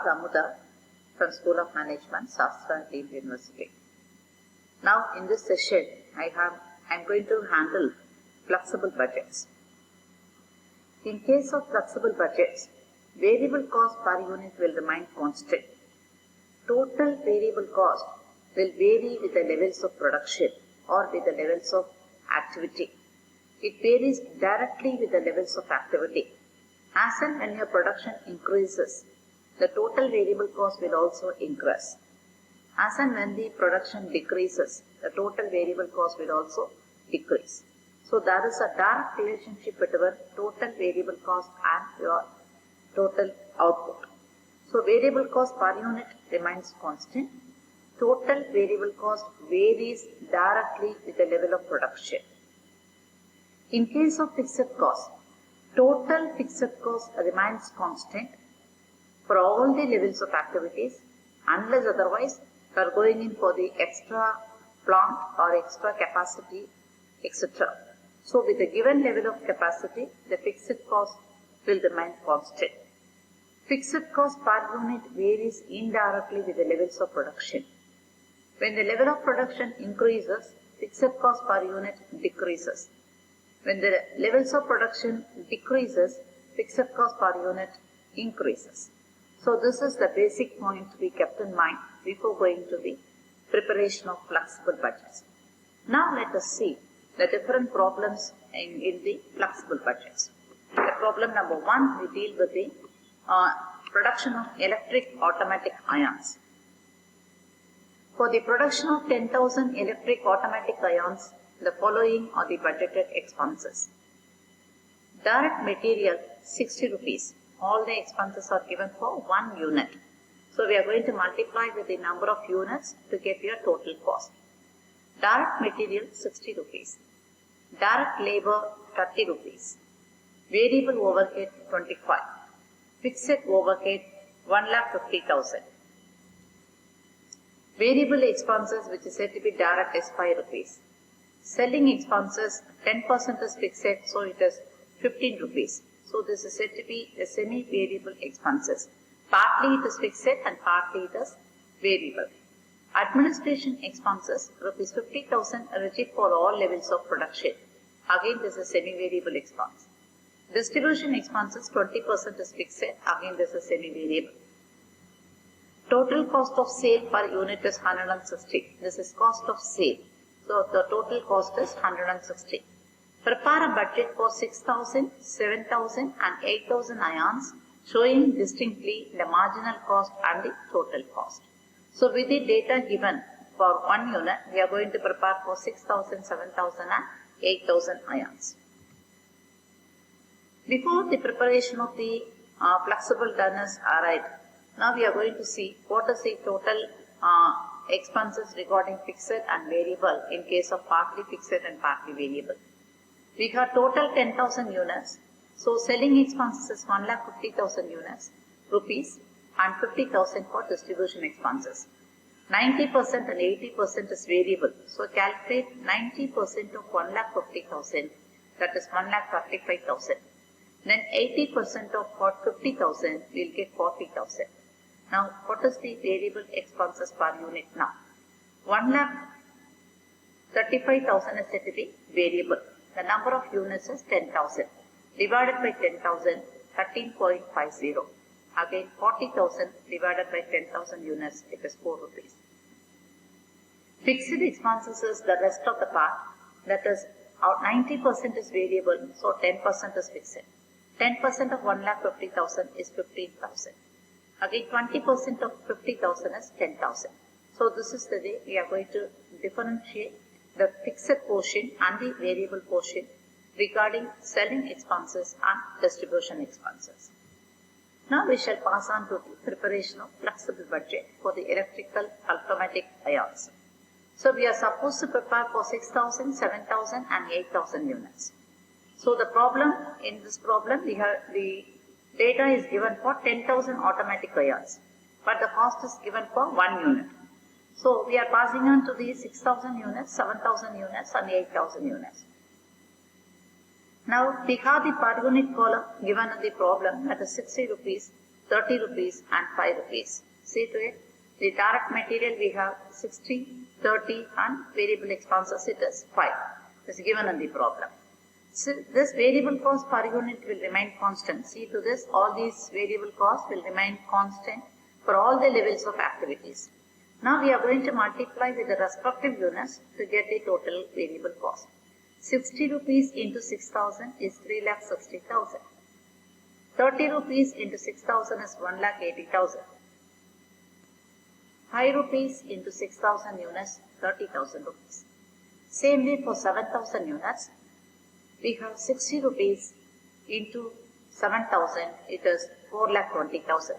R. Amuda from School of Management, Shastra, Deemed University. Now in this session, I am going to handle flexible budgets. In case of flexible budgets, variable cost per unit will remain constant. Total variable cost will vary with the levels of production or with the levels of activity. It varies directly with the levels of activity. As and when your production increases, the total variable cost will also increase. As and when the production decreases, the total variable cost will also decrease. So there is a direct relationship between total variable cost and your total output. So variable cost per unit remains constant. Total variable cost varies directly with the level of production. In case of fixed cost, total fixed cost remains constant for all the levels of activities unless otherwise we are going in for the extra plant or extra capacity, etc. So with a given level of capacity, the fixed cost will remain constant. Fixed cost per unit varies indirectly with the levels of production. When the level of production increases, fixed cost per unit decreases. When the levels of production decreases, fixed cost per unit increases. So this is the basic point to be kept in mind before going to the preparation of flexible budgets. Now let us see the different problems in the flexible budgets. The problem number 1, we deal with the production of electric automatic ions. For the production of 10,000 electric automatic ions, the following are the budgeted expenses. Direct material 60 rupees. All the expenses are given for 1 unit. So we are going to multiply with the number of units to get your total cost. Direct material 60 rupees. Direct labor 30 rupees. Variable overhead 25. Fixed overhead 1,50,000. Variable expenses which is said to be direct is 5 rupees. Selling expenses 10% is fixed, so it is 15 rupees. So this is said to be the semi-variable expenses. Partly it is fixed and partly it is variable. Administration expenses rupees 50,000 rigid for all levels of production. Again this is semi-variable expense. Distribution expenses 20% is fixed. Again this is semi-variable. Total cost of sale per unit is 160. This is cost of sale. So the total cost is 160. Prepare a budget for 6,000, 7,000 and 8,000 ions showing distinctly the marginal cost and the total cost. So with the data given for 1 unit, we are going to prepare for 6,000, 7,000 and 8,000 ions. Before the preparation of the flexible tonnage arrived, now we are going to see what is the total expenses regarding fixed and variable in case of partly fixed and partly variable. We have total 10,000 units. So selling expenses is 1,50,000 units rupees and 50,000 for distribution expenses. 90% and 80% is variable. So calculate 90% of 1,50,000, that is 1,35,000. Then 80% of 50,000 will get 40,000. Now what is the variable expenses per unit now? 1,35,000 is said to be variable. The number of units is 10,000. Divided by 10,000, 13.50. Again 40,000 divided by 10,000 units, it is 4 rupees. Fixed expenses is the rest of the part, that is 90% is variable, so 10% is fixed. 10% of 1,50,000 is 15,000. Again 20% of 50,000 is 10,000. So this is the way we are going to differentiate the fixed portion and the variable portion regarding selling expenses and distribution expenses. Now we shall pass on to the preparation of flexible budget for the electrical automatic ions. So we are supposed to prepare for 6,000, 7,000 and 8,000 units. So the problem, in this problem we have the data is given for 10,000 automatic ions, but the cost is given for 1 unit. So we are passing on to the 6,000 units, 7,000 units and 8,000 units. Now we have the per unit column given in the problem, that is 60 rupees 30 rupees and 5 rupees. See to it. The direct material we have 60, 30 and variable expenses it is 5. It is given in the problem. So this variable cost per unit will remain constant. See to this, all these variable costs will remain constant for all the levels of activities. Now we are going to multiply with the respective units to get the total variable cost. 60 rupees into 6,000 is 3,60,000. 30 rupees into 6,000 is 1,80,000. 5 rupees into 6,000 units, 30,000 rupees. Same way for 7,000 units, we have 60 rupees into 7,000, it is 4,20,000.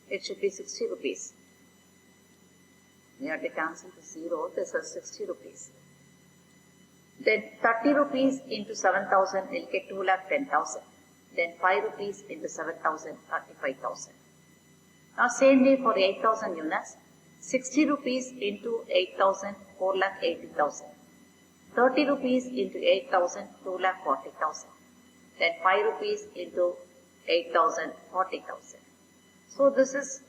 It should be 60 rupees. We have to cancel the 0, this is 60 rupees. Then 30 rupees into 7,000 will get 2,10,000. Then 5 rupees into 7,000, 35,000. Now same way for 8,000 units, 60 rupees into 8,000, 4,80,000. 30 rupees into 8,000, 2,40,000. Then 5 rupees into 8,000, 40,000. So this is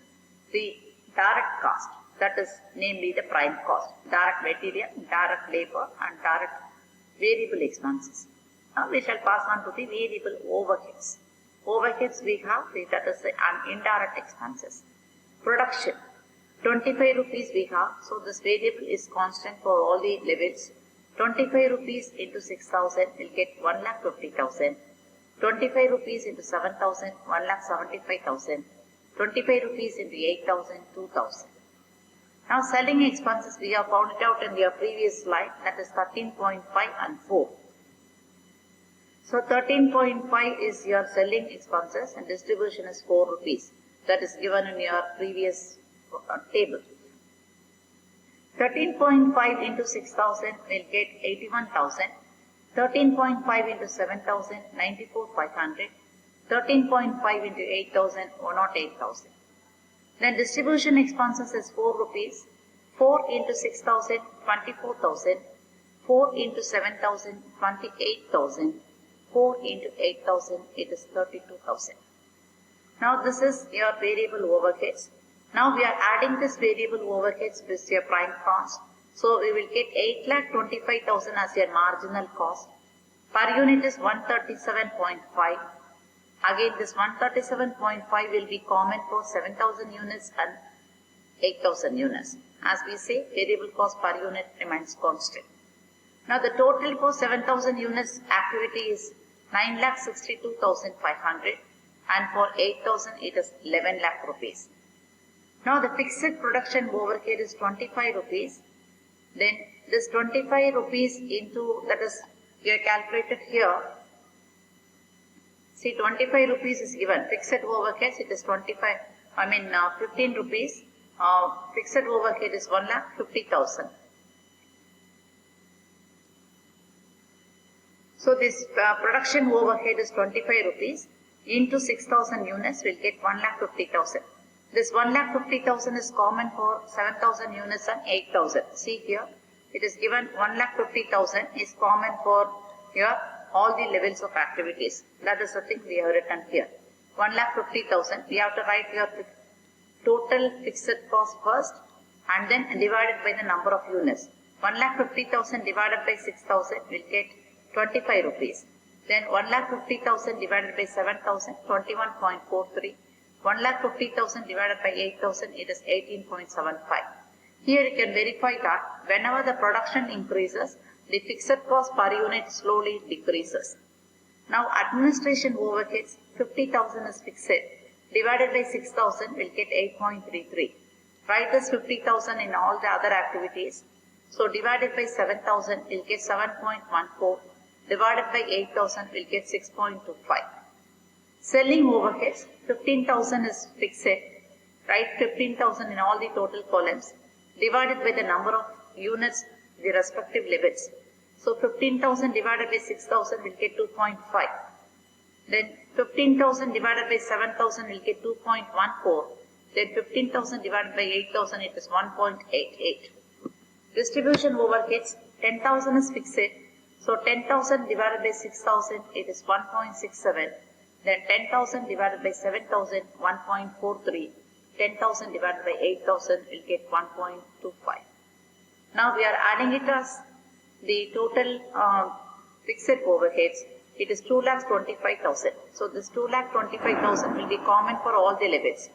the direct cost, that is namely the prime cost, direct material, direct labor and direct variable expenses. Now we shall pass on to the variable overheads. Overheads we have, that is an indirect expenses. Production, 25 rupees we have, so this variable is constant for all the levels. 25 rupees into 6,000 will get 1,50,000. 25 rupees into 7,000, 1,75,000. 25 rupees into 8,000, 2,000. Now selling expenses we have found it out in your previous slide, that is 13.5 and 4. So 13.5 is your selling expenses and distribution is 4 rupees. That is given in your previous table. 13.5 into 6,000 will get 81,000. 13.5 into 7,000, 94,500. 13.5 into 8,000, 108,000. Then distribution expenses is 4 rupees. 4 into 6,000, 24,000. 4 into 7,000, 28,000. 4 into 8,000, it is 32,000. Now this is your variable overheads. Now we are adding this variable overheads with your prime cost. So we will get 8,25,000 as your marginal cost. Per unit is 137.5. Again this 137.5 will be common for 7,000 units and 8,000 units. As we say, variable cost per unit remains constant. Now the total for 7,000 units activity is 9,62,500 and for 8,000 it is 11 lakh rupees. Now the fixed production overhead is 25 rupees. Then this 25 rupees into, that is you have calculated here. See 25 rupees is given. Fixed overhead it is 15 rupees. Fixed overhead is 1,50,000. So this production overhead is 25 rupees into 6,000 units will get 1,50,000. This 1,50,000 is common for 7,000 units and 8,000. See here, it is given 1,50,000 is common for your all the levels of activities. That is the thing we have written here. 1,50,000. We have to write your total fixed cost first and then divided by the number of units. 1,50,000 divided by 6,000 will get 25 rupees. Then 1,50,000 divided by 7,000, 21.43. 1,50,000 divided by 8,000, it is 18.75. Here you can verify that whenever the production increases, the fixed cost per unit slowly decreases. Now administration overheads, 50,000 is fixed. Divided by 6,000 will get 8.33. Write this 50,000 in all the other activities. So divided by 7,000 will get 7.14. Divided by 8,000 will get 6.25. Selling overheads, 15,000 is fixed. Write 15,000 in all the total columns. Divided by the number of units, the respective levels. So 15,000 divided by 6,000 will get 2.5. Then 15,000 divided by 7,000 will get 2.14. Then 15,000 divided by 8,000 it is 1.88. Distribution overheads, 10,000 is fixed. So 10,000 divided by 6,000 it is 1.67. Then 10,000 divided by 7,000, 1.43. 10,000 divided by 8,000 will get 1.25. Now we are adding it as the total fixed overheads. It is 2,25,000. So this 2,25,000 will be common for all the levels.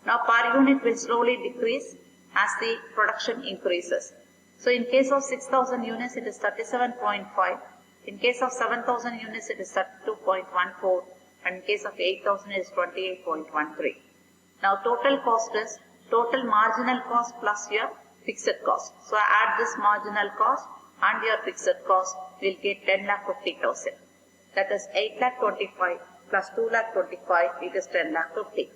Now per unit will slowly decrease as the production increases. So in case of 6,000 units it is 37.5. In case of 7,000 units it is 32.14. And in case of 8,000 it is 28.13. Now total cost is total marginal cost plus your fixed cost. So add this marginal cost and your fixed cost will get 10,50,000. That is 8,25,000 plus 2,25,000 it is 10,50,000.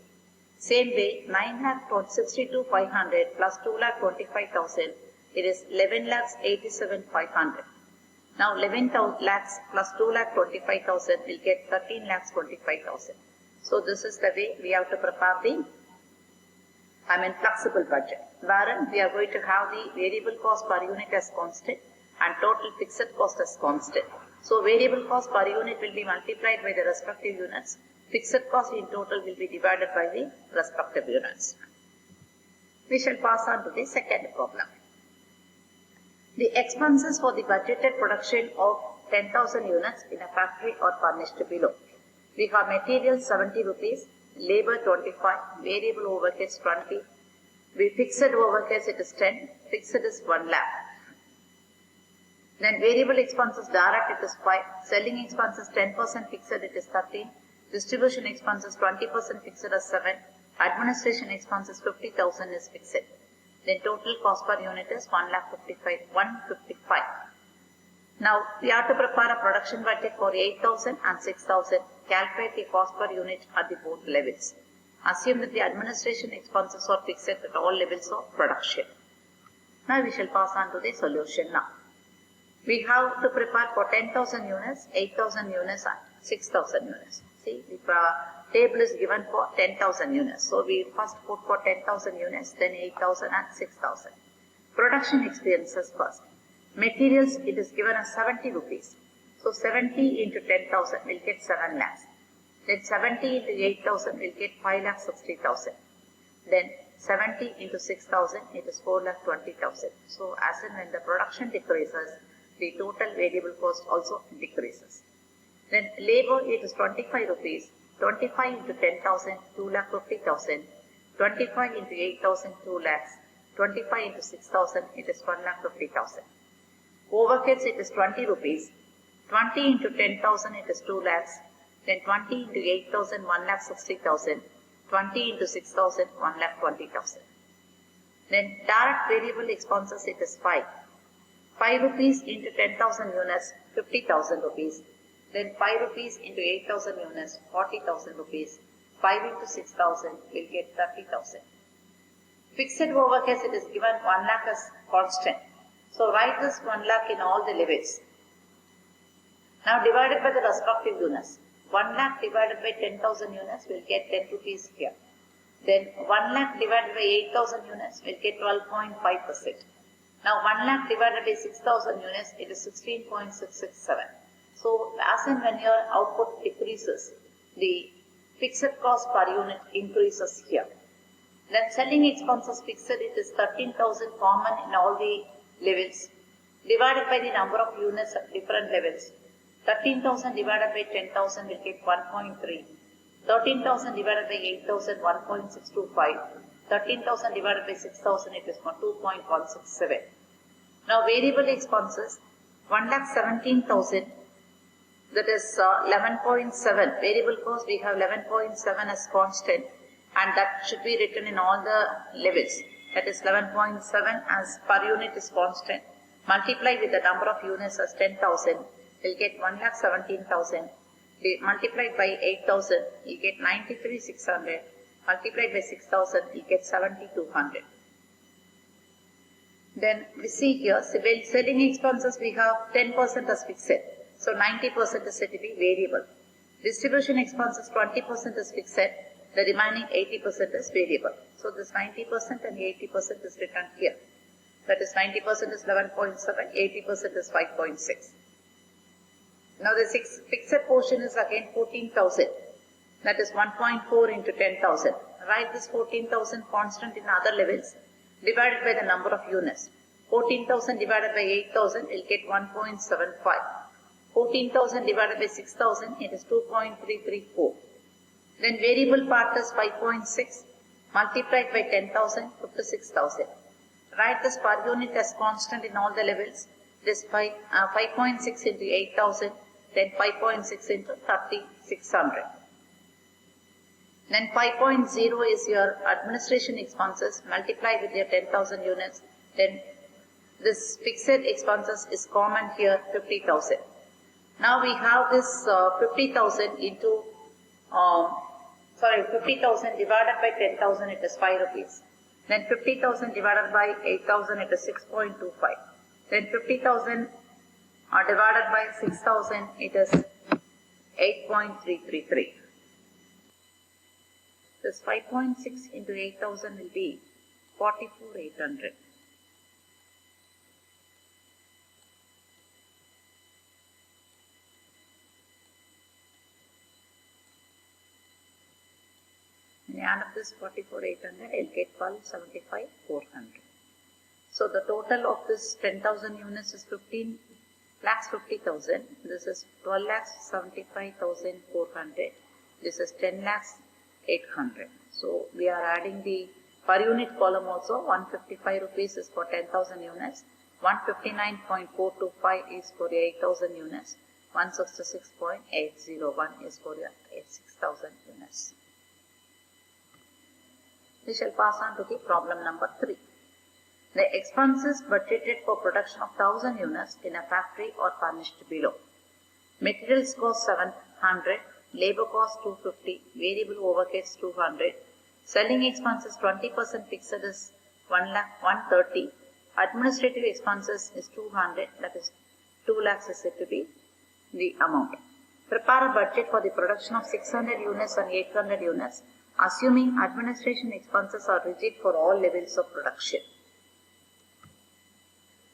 Same way 9,62,500 plus 2,25,000 it is 11,87,500. Now 11 lakhs plus 2,25,000 will get 13,25,000. So this is the way we have to prepare the flexible budget, wherein we are going to have the variable cost per unit as constant and total fixed cost as constant. So variable cost per unit will be multiplied by the respective units. Fixed cost in total will be divided by the respective units. We shall pass on to the second problem. The expenses for the budgeted production of 10,000 units in a factory are furnished below. We have materials 70 rupees, labor 25, variable overheads 20, fixed overheads it is 10, fixed is 1 lakh. Then variable expenses direct it is 5, selling expenses 10% fixed it is 13, distribution expenses 20% fixed is 7, administration expenses 50,000 is fixed. Then total cost per unit is 155. Now we have to prepare a production budget for 8,000 and 6,000. Calculate the cost per unit at the both levels. Assume that the administration expenses are fixed at all levels of production. Now we shall pass on to the solution now. We have to prepare for 10,000 units, 8,000 units and 6,000 units. See, the table is given for 10,000 units. So we first put for 10,000 units, then 8,000 and 6,000. Production expenses first. Materials it is given as 70 rupees. So 70 into 10,000 will get 7 lakhs. Then 70 into 8,000 will get 5,60,000. Then 70 into 6,000 it is 4,20,000. So as and when the production decreases, the total variable cost also decreases. Then labor it is 25 rupees. 25 into 10,000 2,50,000. 25 into 8,000 2 lakhs. 25 into 6,000 it is 1,50,000. Overheads it is 20 rupees. 20 into 10,000 it is 2 lakhs. Then 20 into 8,000 1,60,000. 20 into 6,000 1,20,000. Then direct variable expenses it is 5. 5 rupees into 10,000 units 50,000 rupees. Then 5 rupees into 8,000 units 40,000 rupees. 5 into 6,000 will get 30,000. Fixed overheads it is given 1 lakh as constant. So write this 1 lakh in all the levels. Now divided by the respective units. 1 lakh divided by 10,000 units will get 10 rupees here. Then 1 lakh divided by 8,000 units will get 12.5%. Now 1 lakh divided by 6,000 units it is 16.667. So as and when your output decreases, the fixed cost per unit increases here. Then selling expenses fixed it is 13,000 common in all the levels divided by the number of units at different levels. 13,000 divided by 10,000 will get 1.3. 13,000 divided by 8,000 1.625. 13,000 divided by 6,000 it is 2.167. Now variable expenses 1,17,000 that is 11.7. Variable cost we have 11.7 as constant and that should be written in all the levels. That is 11.7 as per unit is constant. Multiply with the number of units as 10,000 will get 1,17,000. Multiplied by 8,000 you get 93,600. Multiplied by 6,000 you get 7,200. Then we see here selling expenses we have 10% as fixed. So 90% is said to be variable. Distribution expenses 20% is fixed. The remaining 80% is variable. So this 90% and 80% is written here. That is 90% is 11.7, 80% is 5.6. Now the fixed portion is again 14,000. that is 1.4 into 10,000. Write this 14,000 constant in other levels divided by the number of units. 14,000 divided by 8,000 will get 1.75. 14,000 divided by 6,000, it is 2.334. Then variable part is 5.6 multiplied by 10,000, 56,000. Write this per unit as constant in all the levels. This 5.6 into 8,000, then 5.6 into 3,600. Then 5.0 is your administration expenses multiplied with your 10,000 units. Then this fixed expenses is common here, 50,000. Now we have this 50,000 into 50,000 divided by 10,000, it is 5 rupees. Then 50,000 divided by 8,000, it is 6.25. Then 50,000 divided by 6,000, it is 8.333. This 5.6 into 8,000 will be 44,800. When you add up this 44,800, you'll get 12,75,400. So the total of this 10,000 units is 15,50,000. This is 12,75,400. This is 10,08,000. So we are adding the per unit column also. 155 rupees is for 10,000 units. 159.425 is for 8,000 units. 166.801 is for your 6,000 units. We shall pass on to the problem number 3. The expenses budgeted for production of 1,000 units in a factory are furnished below. Materials cost 700, labor cost 250, variable overheads 200, selling expenses 20% fixed is 130, administrative expenses is 200, that is 2 lakhs is said to be the amount. Prepare a budget for the production of 600 units and 800 units, assuming administration expenses are rigid for all levels of production.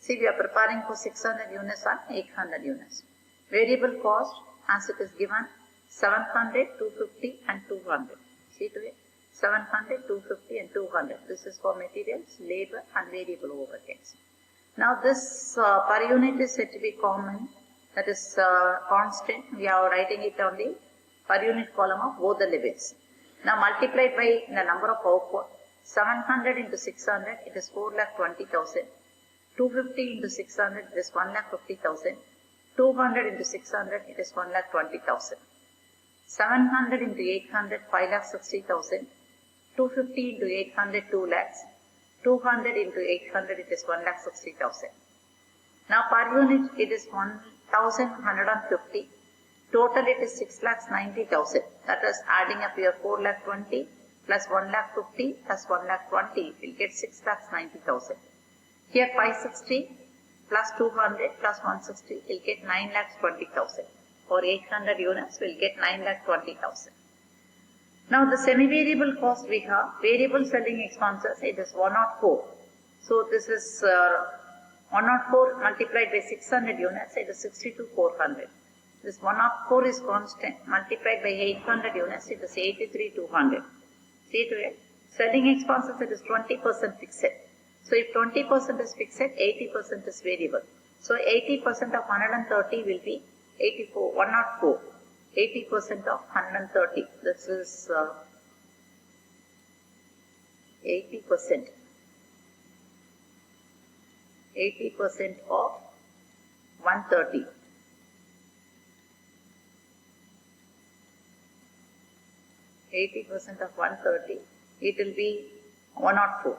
See, we are preparing for 600 units and 800 units. Variable cost, as it is given, 700, 250 and 200. See to it, 700, 250 and 200. This is for materials, labor and variable overheads. Now this per unit is said to be common, that is constant. We are writing it on the per unit column of both the levels. Now multiplied by the number of output, 700 into 600, it is 4,20,000. 250 into 600, it is 1,50,000. 200 into 600, it is 1,20,000. 700 into 800, 5,60,000. 250 into 800, 2 lakhs. 200 into 800, it is 1,60,000. Now per unit, it is 1,150. Total it is 6,90,000. That is adding up here 4,20,000 plus 1,50,000 plus 1,20,000 will get 6,90,000. Here 560 plus 200 plus 160 will get 9,20,000. For 800 units will get 9,20,000. Now the semi-variable cost we have, variable selling expenses, it is 104. So this is 104 multiplied by 600 units, it is 62,400. This 104 is constant, multiplied by 800 units, it is 83,200. See to it. Selling expenses, it is 20% fixed. So if 20% is fixed, 80% is variable. So 80% of 130 will be 104. 80% of 130. This is 80%. 80% of 130. 80% of 130, it will be 104.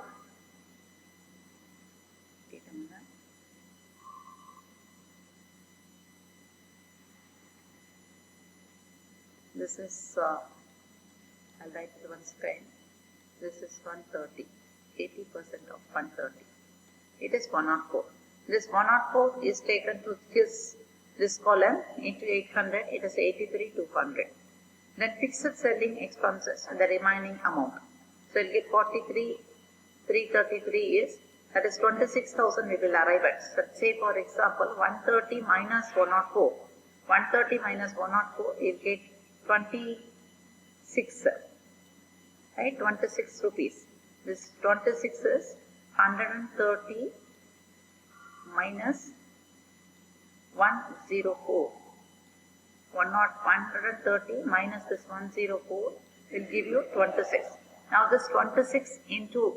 This is, I'll write it once again. This is 130. 80% of 130. It is 104. This 104 is taken to this column into 800. It is 83,200. Then fixed selling expenses and the remaining amount. So we'll get 43,333 is, that is 26,000 we will arrive at. So say for example 130 minus 104. 130 minus 104 we'll get 27,000. 6, right, 26 rupees. This 26 is 130 minus 104. 130 minus this 104 will give you 26. Now this 26 into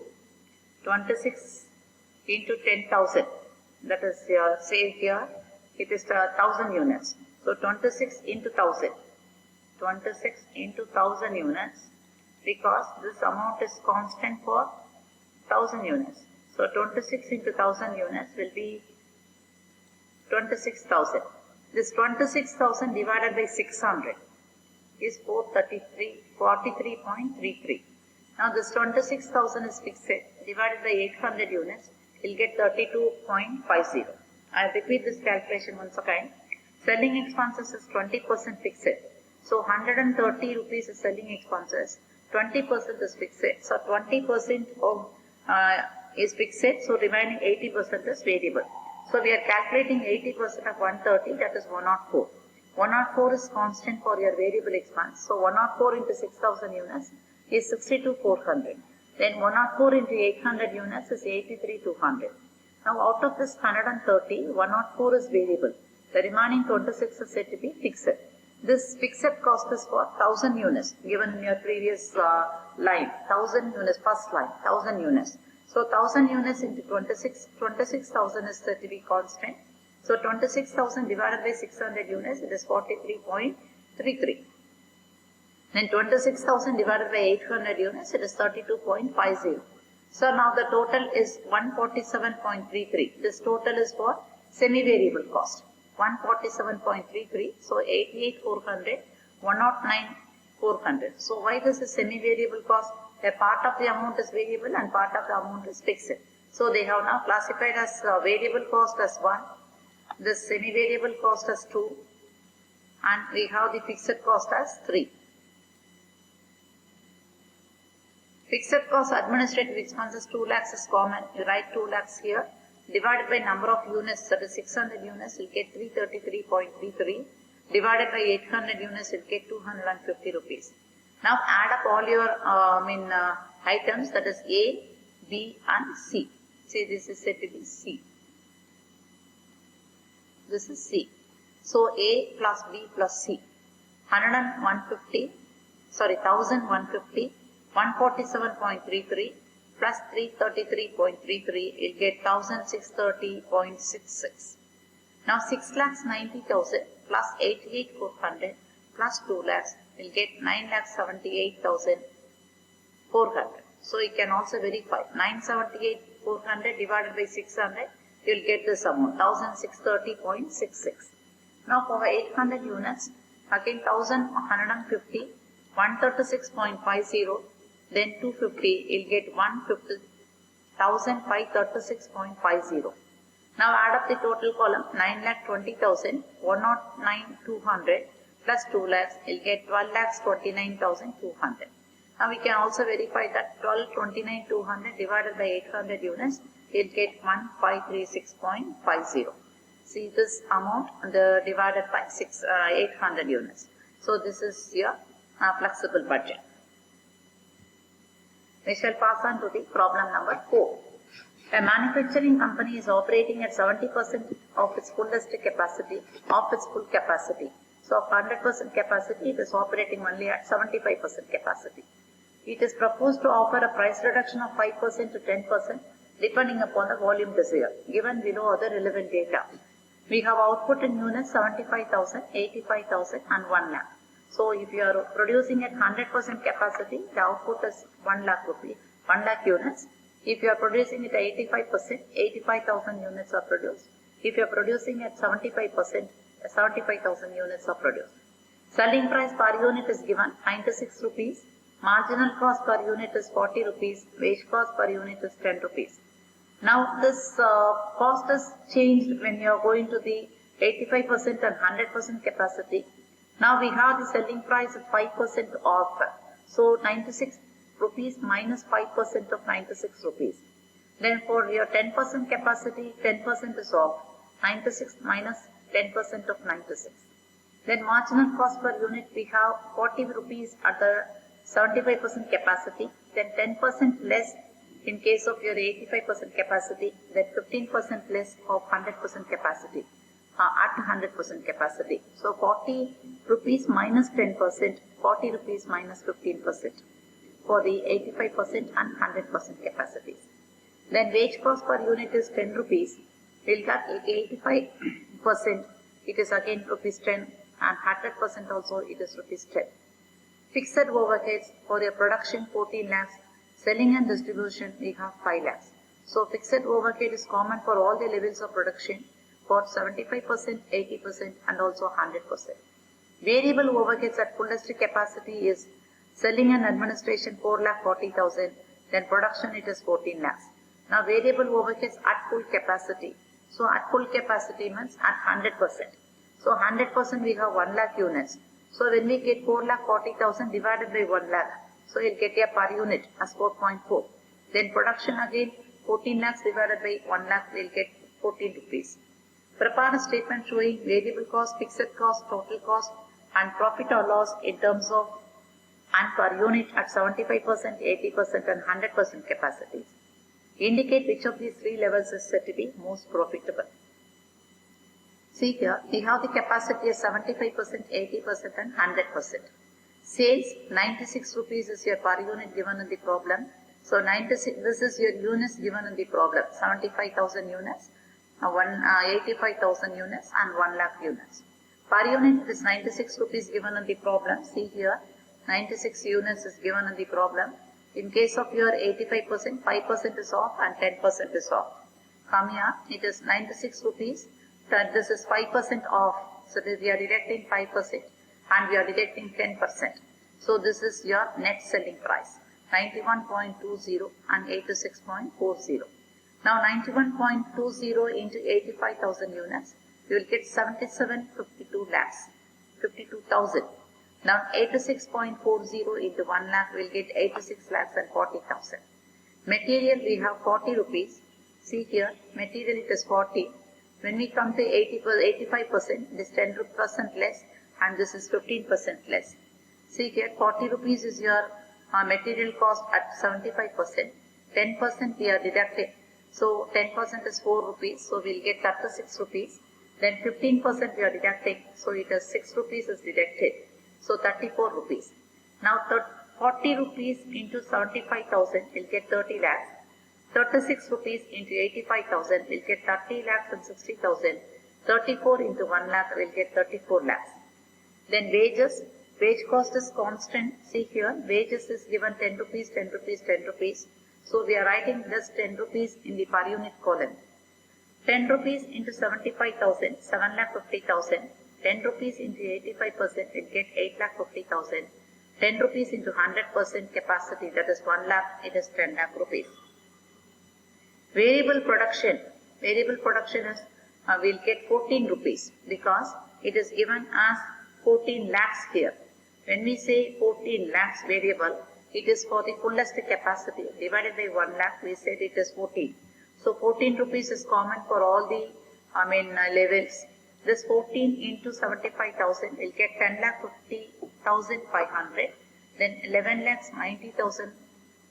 10,000, that is say here it is 1,000 units. So 26 into 1,000. 26 into 1,000 units, because this amount is constant for 1,000 units. So 26 into 1,000 units will be 26,000. This 26,000 divided by 600 is 43.33. Now this 26,000 is fixed. Divided by 800 units, you'll get 32.50. I'll repeat this calculation once again. Selling expenses is 20% fixed. So 130 rupees is selling expenses. 20% is fixed. So 20% of is fixed. So remaining 80% is variable. So we are calculating 80% of 130, that is 104. 104 is constant for your variable expense. So 104 into 6,000 units is 62,400. Then 104 into 800 units is 83,200. Now out of this 130, 104 is variable. The remaining 26 is said to be fixed. This fixed cost is for 1,000 units given in your previous line. 1,000 units, first line, 1,000 units. So 1,000 units into 26,000 is said to be constant. So 26,000 divided by 600 units, it is 43.33. Then 26,000 divided by 800 units, it is 32.50. So now the total is 147.33. This total is for semi-variable cost. 147.33. So 88,400, 109,400. So why this is semi-variable cost? A part of the amount is variable and part of the amount is fixed. So they have now classified as variable cost as 1, the semi-variable cost as 2, and we have the fixed cost as 3. Fixed cost administrative expenses 2 lakhs is common. You write 2 lakhs here. Divided by number of units, that is 600 units, you'll get 333.33. Divided by 800 units, you'll get 250 rupees. Now add up all your items, that is A, B and C. See, this is said to be C. This is C. So A plus B plus C. 1,150, 147.33 plus 333.33, you'll get 1,630.66. Now 6,90,000 plus 88,400 plus 2 lakhs, you'll get 9,78,400. So you can also verify 978,400 divided by 600, you'll get this amount 1,630.66. Now for 800 units, again 1,150, 136.50, then 250, you'll get 1,536.50. Now add up the total column, 9,20,000, 109,200 plus 2 lakhs, you'll get 12,29,200. Now we can also verify that 12,29,200 divided by 800 units, you'll get 1,536.50. See this amount divided by 800 units. So this is your flexible budget. We shall pass on to the problem number 4. A manufacturing company is operating at 70% of its fullest capacity, of its full capacity. So of 100% capacity, it is operating only at 75% capacity. It is proposed to offer a price reduction of 5% to 10% depending upon the volume desired. Given below other relevant data, we have output in units 75,000, 85,000 and 1 lakh. So if you are producing at 100% capacity, the output is 1 lakh rupees, 1 lakh units. If you are producing at 85%, 85,000 units are produced. If you are producing at 75%, 75,000 units are produced. Selling price per unit is given 96 rupees. Marginal cost per unit is 40 rupees. Wage cost per unit is 10 rupees. Now this cost is changed when you are going to the 85% and 100% capacity. Now we have the selling price at 5% off. So 96 rupees minus 5% of 96 rupees. Then for your 10% capacity, 10% is off. 96 minus 10% of 96. Then marginal cost per unit, we have 40 rupees at the 75% capacity, then 10% less in case of your 85% capacity, then 15% less of 100% capacity at 100% capacity. So 40 rupees minus 10%, 40 rupees minus 15% for the 85% and 100% capacities. Then wage cost per unit is 10 rupees. We'll get 85%, it is again rupees 10, and 100% also it is rupees 10. Fixed overheads for your production 14 lakhs, selling and distribution we have 5 lakhs. So fixed overhead is common for all the levels of production for 75%, 80% and also 100%. Variable overheads at fullest capacity is selling and administration 4,40,000, then production it is 14 lakhs. Now variable overheads at full capacity. So at full capacity means at 100%. So 100% we have 1 lakh units. So when we get 4,40,000 divided by 1 lakh, so you'll get a per unit as 4.4. Then production again 14 lakhs divided by 1 lakh, we'll get 14 rupees. Prepare a statement showing variable cost, fixed cost, total cost and profit or loss in terms of and per unit at 75%, 80% and 100% capacities. Indicate which of these 3 levels is said to be most profitable. See here, we have the capacity as 75%, 80% and 100%. Sales, 96 rupees is your per unit given in the problem. So 96, this is your units given in the problem, 75,000 units, 85,000 units and 1 lakh units. Per unit is 96 rupees given in the problem. See here, 96 units is given in the problem. In case of your 85%, 5% is off and 10% is off. Come here, it is 96 rupees. This is 5% off. So we are deducting 5% and we are deducting 10%. So this is your net selling price, 91.20 and 86.40. Now 91.20 into 85,000 units, you will get 7752 lakhs, 52,000. Now 86.40 into 1 lakh, we will get 86 lakhs and 40,000. Material we have 40 rupees. See here, material it is 40. When we come to 85%, this 10% less and this is 15% less. See here, 40 rupees is your material cost at 75%. 10% we are deducting. So 10% is 4 rupees. So we will get 36 rupees. Then 15% we are deducting. So it is 6 rupees is deducted. So 34 rupees. Now 40 rupees into 75,000 will get 30 lakhs. 36 rupees into 85,000 will get 30 lakhs and 60,000. 34 into 1 lakh will get 34 lakhs. Then wages. Wage cost is constant. See here, wages is given 10 rupees, 10 rupees, 10 rupees. So we are writing this 10 rupees in the per unit column. 10 rupees into 75,000, 7,50,000. 10 rupees into 85% will get 8,50,000. 10 rupees into 100% capacity, that is 1 lakh, it is 10 lakh rupees. Variable production is we'll get 14 rupees because it is given as 14 lakhs here. When we say 14 lakhs variable, it is for the fullest capacity. Divided by 1 lakh, we said it is 14. So 14 rupees is common for all the levels. This 14 into 75,000 will get 10,50,500. Then 11 lakhs 90,000,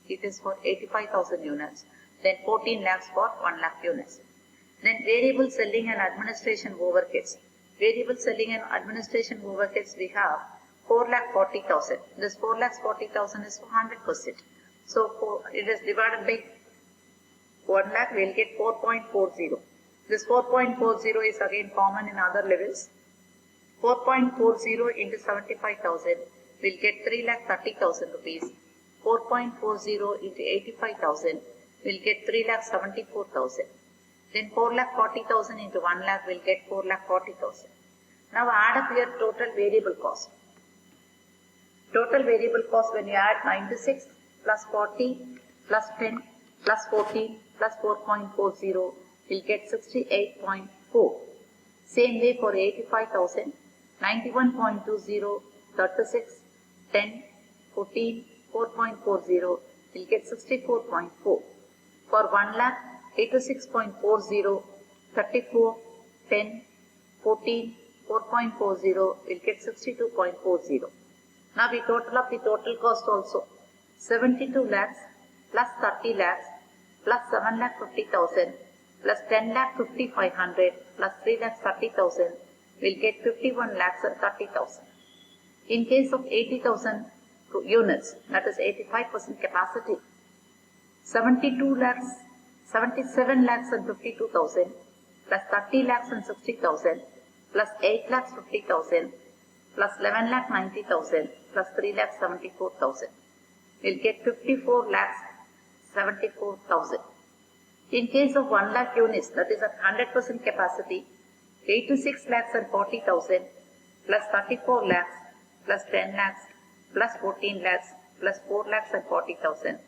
it is for 85,000 units. Then 14 lakhs for 1 lakh units. Then variable selling and administration overheads. Variable selling and administration overheads we have 4,40,000. This 4,40,000 is 100%. So it is divided by 1 lakh, we will get 4.40. This 4.40 is again common in other levels. 4.40 into 75,000 will get 3,30,000 rupees. 4.40 into 85,000 will get 3,74,000. Then 4,40,000 into 1 lakh will get 4,40,000. Now add up your total variable cost. Total variable cost when you add 96 plus 40 plus 10 plus 14 plus 4.40 will get 68.4. Same way for 85,000, 91.20, 36, 10, 14, 4.40 will get 64.4. For 1 lakh, 86.40, 34, 10, 14, 4.40 will get 62.40. Now we total up the total cost also. 72 lakhs plus 30 lakhs plus 7 lakh 50,000 plus 10 lakh 5,500 plus 3 lakh 30,000 will get 51 lakhs and 30,000. In case of 80,000 units, that is 85% capacity, 77 lakhs and 52,000 plus 30 lakhs and 60,000 plus 8 lakhs 50,000 plus 11 lakh 90,000 plus 3 lakh 74,000 will get 54 lakhs 74,000. In case of 1 lakh units, that is at 100% capacity, 86 lakhs and 40,000 plus 34 lakhs plus 10 lakhs plus 14 lakhs plus 4 lakhs and 40,000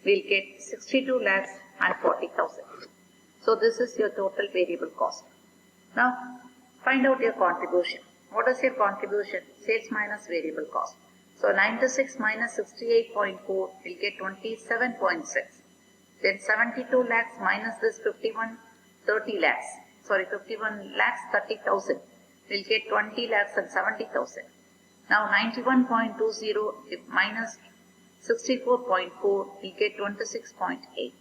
will get 62 lakhs and 40,000. So this is your total variable cost. Now find out your contribution. What is your contribution? Sales minus variable cost. So 96 minus 68.4 will get 27.6. Then 72 lakhs minus this 51 lakhs 30,000 will get 20 lakhs and 70,000. Now 91.20 minus 64.4 will get 26.8.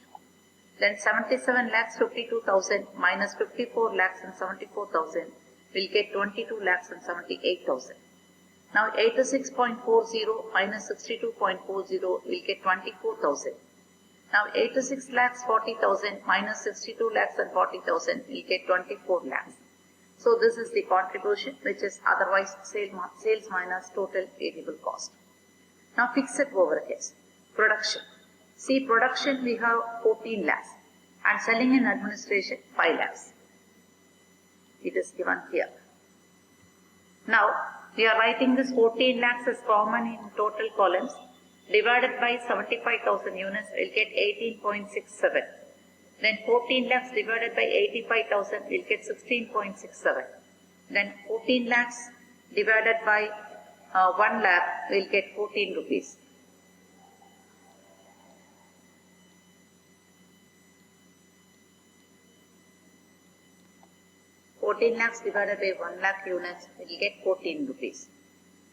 Then 77 lakhs 52,000 minus 54 lakhs and 74,000 will get 22 lakhs and 78,000. Now 86.40 minus 62.40 will get 24,000. Now 86 lakhs 40,000 minus 62 lakhs and 40,000 will get 24 lakhs. So this is the contribution, which is otherwise sales minus total variable cost. Now fixed overheads. Production. See, production we have 14 lakhs and selling and administration 5 lakhs. It is given here. Now we are writing this 14 lakhs as common in total columns, divided by 75,000 units will get 18.67. Then 14 lakhs divided by 85,000 will get 16.67. Then 14 lakhs divided by 1 lakh will get 14 rupees. Lakhs divided by 1 lakh units will get 14 rupees.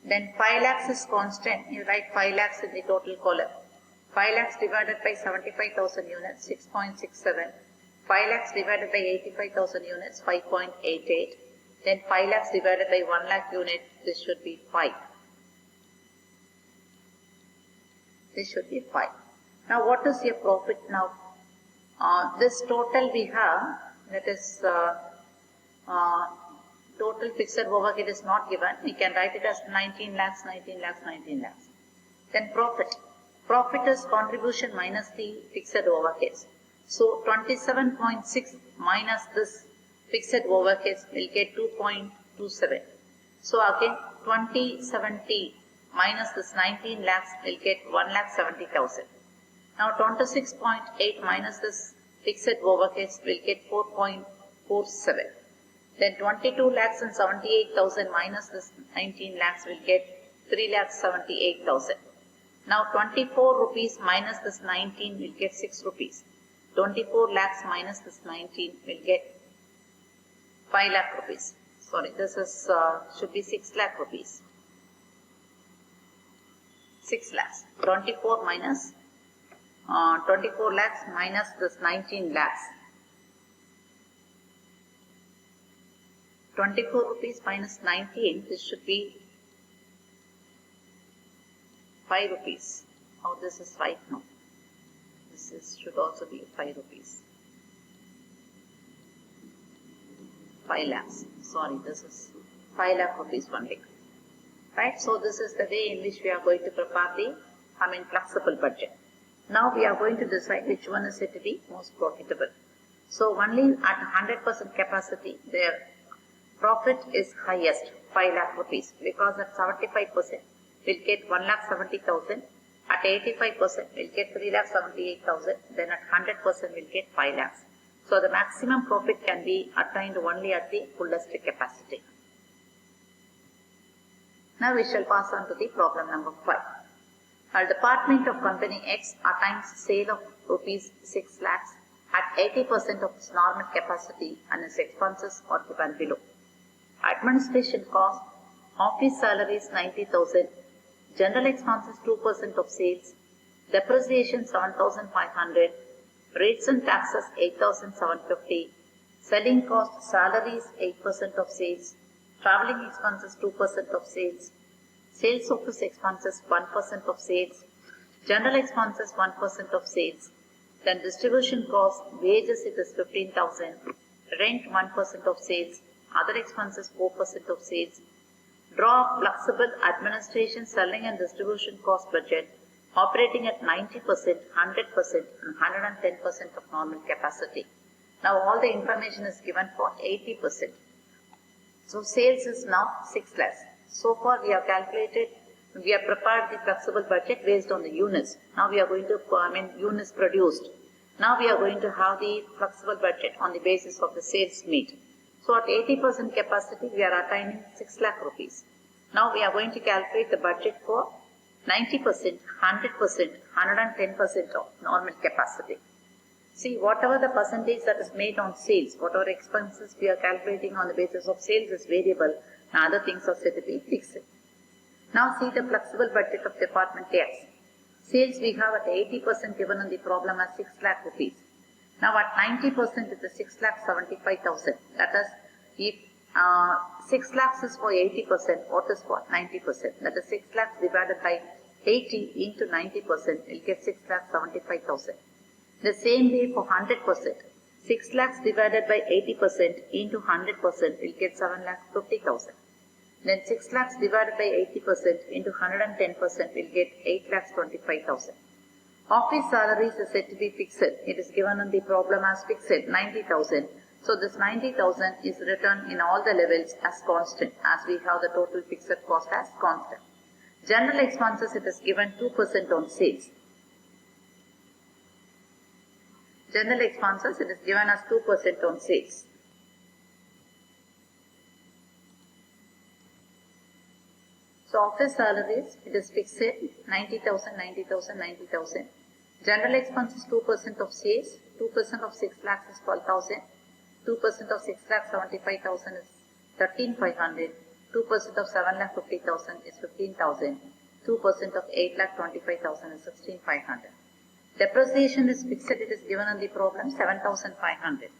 Then 5 lakhs is constant. You write 5 lakhs in the total column. 5 lakhs divided by 75,000 units, 6.67. 5 lakhs divided by 85,000 units, 5.88. Then 5 lakhs divided by 1 lakh unit, this should be 5. This should be 5. Now what is your profit now? This total we have, that is total fixed overhead is not given. We can write it as 19 lakhs, 19 lakhs, 19 lakhs. Then profit. Profit is contribution minus the fixed overheads. So 27.6 minus this fixed overheads will get 2.27. So again 2070 minus this 19 lakhs will get 1,70,000. Now 26.8 minus this fixed overheads will get 4.47. Then 22 lakhs and 78,000 minus this 19 lakhs will get 3,78,000. Now 24 rupees minus this 19 will get 6 rupees. 24 lakhs minus this 19 will get 5 lakh rupees. Sorry, this is should be 6 lakh rupees. 6 lakhs. 24 minus 24 lakhs minus this 19 lakhs. 24 rupees minus 19, this should be 5 rupees. Oh, this is right now. Should also be 5 rupees. 5 lakhs. Sorry, this is 5 lakh rupees only. Right? So this is the way in which we are going to prepare the flexible budget. Now we are going to decide which one is said to be most profitable. So only at 100% capacity, their profit is highest, 5 lakh rupees, because at 75% we'll get 1,70,000, at 85% we'll get 3,78,000, then at 100% we'll get 5 lakhs. So the maximum profit can be attained only at the fullest capacity. Now we shall pass on to the problem number 5. A department of company X attains sale of rupees 6 lakhs at 80% of its normal capacity and its expenses are given below. Administration cost, office salary is 90,000, General expenses 2% of sales. Depreciation 7,500. Rates and taxes 8,750. Selling cost salaries 8% of sales. Traveling expenses 2% of sales. Sales office expenses 1% of sales. General expenses 1% of sales. Then distribution cost, wages it is 15,000. Rent 1% of sales. Other expenses 4% of sales. Draw flexible administration, selling and distribution cost budget operating at 90%, 100% and 110% of normal capacity. Now all the information is given for 80%. So sales is now 6 lakhs. So far we have prepared the flexible budget based on the units. Now we are going to, units produced. Now we are going to have the flexible budget on the basis of the sales made. So at 80% capacity we are attaining 6 lakh rupees. Now we are going to calculate the budget for 90%, 100%, 110% of normal capacity. See, whatever the percentage that is made on sales, whatever expenses we are calculating on the basis of sales is variable and other things are said to be fixed. Now see the flexible budget of Department X. Sales we have at 80% given in the problem as 6 lakh rupees. Now at 90% it is 6 lakh 75,000. That is, if 6 lakhs is for 80%, what is for 90%? That is 6 lakhs divided by 80 into 90%, you'll get 6 lakh 75,000. The same way for 100%, 6 lakhs divided by 80% into 100%, you'll get 7 lakh 50,000. Then 6 lakhs divided by 80% into 110%, we'll get 8 lakhs 25,000. Office salaries is said to be fixed. It is given in the problem as fixed, 90,000. So this 90,000 is written in all the levels as constant, as we have the total fixed cost as constant. General expenses, it is given 2% on sales. General expenses, it is given as 2% on sales. So office salaries, it is fixed 90,000, 90,000, 90,000. General expenses 2% of sales, 2% of 6 lakhs is 12,000. 2% of 6 lakh 75,000 is 13,500. 2% of 7 lakh 50,000 is 15,000. 2% of 8 lakh 25,000 is 16,500. Depreciation is fixed, it is given in the problem 7,500.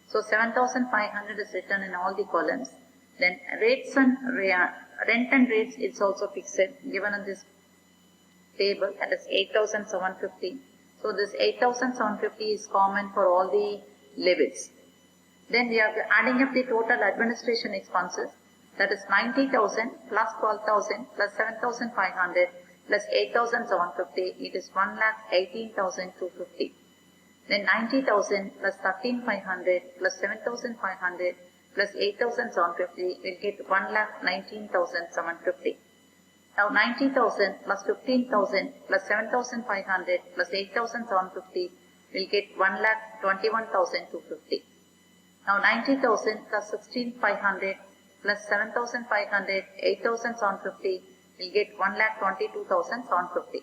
So 7,500 is written in all the columns. Then rates and rent and rates, it's also fixed, given in this table, that is 8,750. So this 8,750 is common for all the levels. Then we are adding up the total administration expenses, that is 90,000 plus 12,000 plus 7,500 plus 8,750, it is 1,18,250. Then 90,000 plus 13,500 plus 7,500 plus 8,750 will get 1,19,750. Now 90,000 plus 15,000 plus 7,500 plus 8,750 will get 1,21,250. Now 90,000 plus 16,500 plus 7,500, 8,750 will get 1,22,750.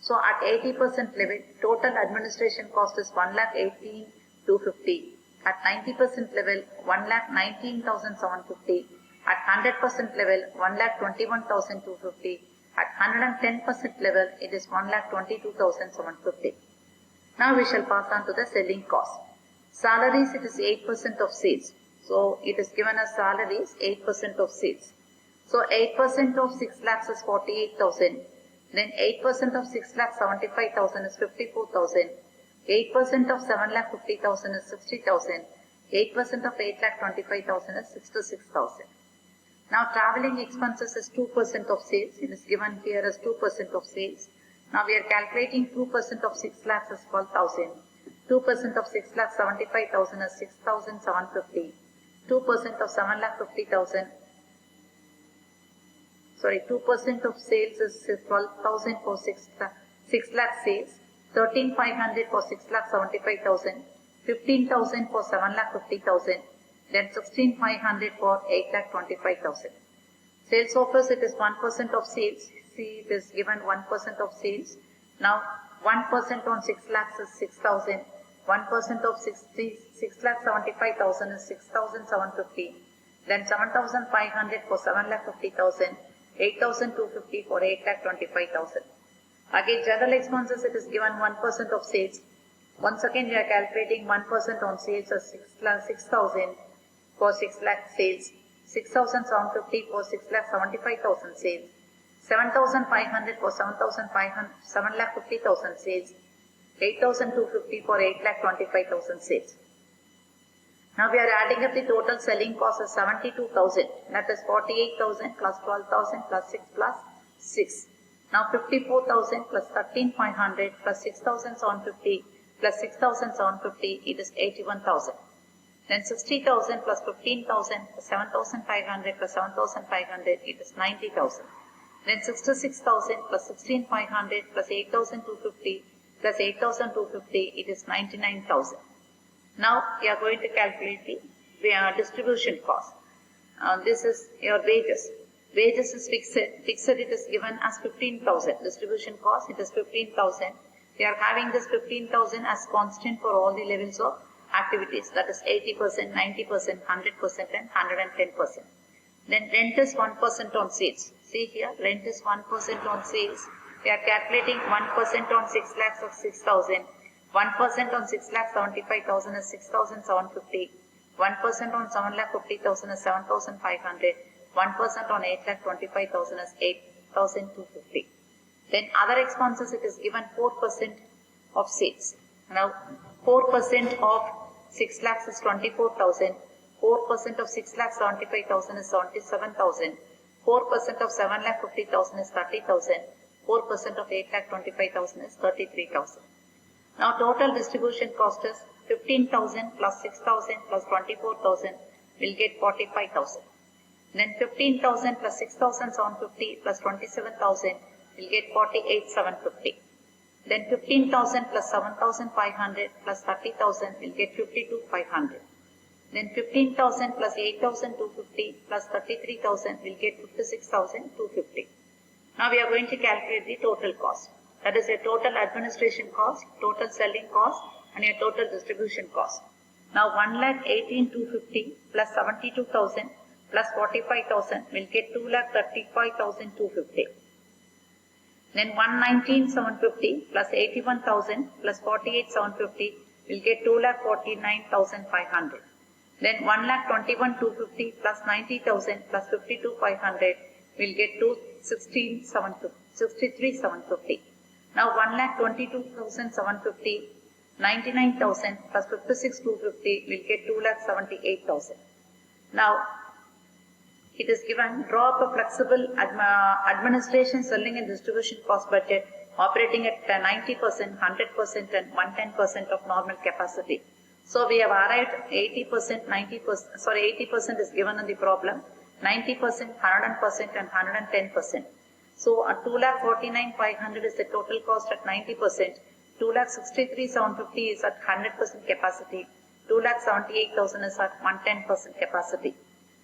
So at 80% level, total administration cost is 1,18,250. At 90% level, 1,19,750. At 100% level, 1,21,250. At 110% level, it is 1,22,750. Now we shall pass on to the selling cost. Salaries, it is 8% of sales. So it is given as salaries 8% of sales. So 8% of 6 lakhs is 48,000. Then 8% of 6 lakh 75,000 is 54,000. 8% of 7 lakh 50,000 is 60,000. 8% of 8 lakh 25,000 is 66,000. Now traveling expenses is 2% of sales. It is given here as 2% of sales. Now we are calculating 2% of 6 lakhs is 12,000. 2% of 6 lakh 75,000 is 6,750. 2% of 7 lakh 50,000. 2% of sales is 12,000 for 6 lakh sales. 13,500 for 6 lakh 75,000. 15,000 for 7 lakh 50,000. Then 16,500 for 8 lakh 25,000. Sales office, it is 1% of sales. See, it is given 1% of sales. Now 1% on 6 lakhs is 6,000. 1% of 6 lakh 75,000 is 6,750. Then 7,500 for 7 lakh 50,000. 8,250 for 8,25,000. Again, general expenses, it is given 1% of sales. Once again, we are calculating 1% on sales as 6,000 for 6 lakh sales, 6,750 for 6,75,000 sales, 7,500 for 7,50,000 sales, 8,250 for 8,25,000 sales. Now we are adding up the total selling cost as 72,000. That is 48,000 plus 12,000 plus 6 plus 6. Now 54,000 plus 13,500 plus 6,750 plus 6,750, it is 81,000. Then 60,000 plus 15,000 plus 7,500 plus 7,500, it is 90,000. Then 66,000 plus 16,500 plus 8,250 plus 8,250, it is 99,000. Now we are going to calculate the distribution cost. This is your wages. Wages is fixed. Fixed it is given as 15,000. Distribution cost, it is 15,000. We are having this 15,000 as constant for all the levels of activities. That is 80%, 90%, 100% and 110%. Then rent is 1% on sales. See here, rent is 1% on sales. We are calculating 1% on 6 lakhs of 6,000. 1% on 6,75,000 is 6,750. 1% on 7,50,000 is 7,500. 1% on 8,25,000 is 8,250. Then other expenses, it is given 4% of sales. Now 4% of 6 lakhs is 24,000. 4% of 6,75,000 is 77,000. 4% of 7,50,000 is 30,000. 4% of 8,25,000 is 33,000. Now total distribution cost is 15,000 plus 6,000 plus 24,000 will get 45,000. Then 15,000 plus 6,750 plus 27,000 will get 48,750. Then 15,000 plus 7,500 plus 30,000 will get 52,500. Then 15,000 plus 8,250 plus 33,000 will get 56,250. Now we are going to calculate the total cost. That is your total administration cost, total selling cost and your total distribution cost. Now 1,18,250 plus 72,000 plus 45,000 will get 2,35,250. Then 119,750 plus 81,000 plus 48,750 will get 2,49,500. Then 1,21,250 plus 90,000 plus 52,500 will get 63,750. Now 1,22,750, 99,000 plus 56,250 will get 2,78,000. Now it is given draw up a flexible administration, selling and distribution cost budget operating at 90%, 100% and 110% of normal capacity. So we have arrived 80%, 90%, 80% is given in the problem, 90%, 100% and 110%. So 2,49,500 is the total cost at 90%, 2,63,750 is at 100% capacity, 2,78,000 is at 110% capacity.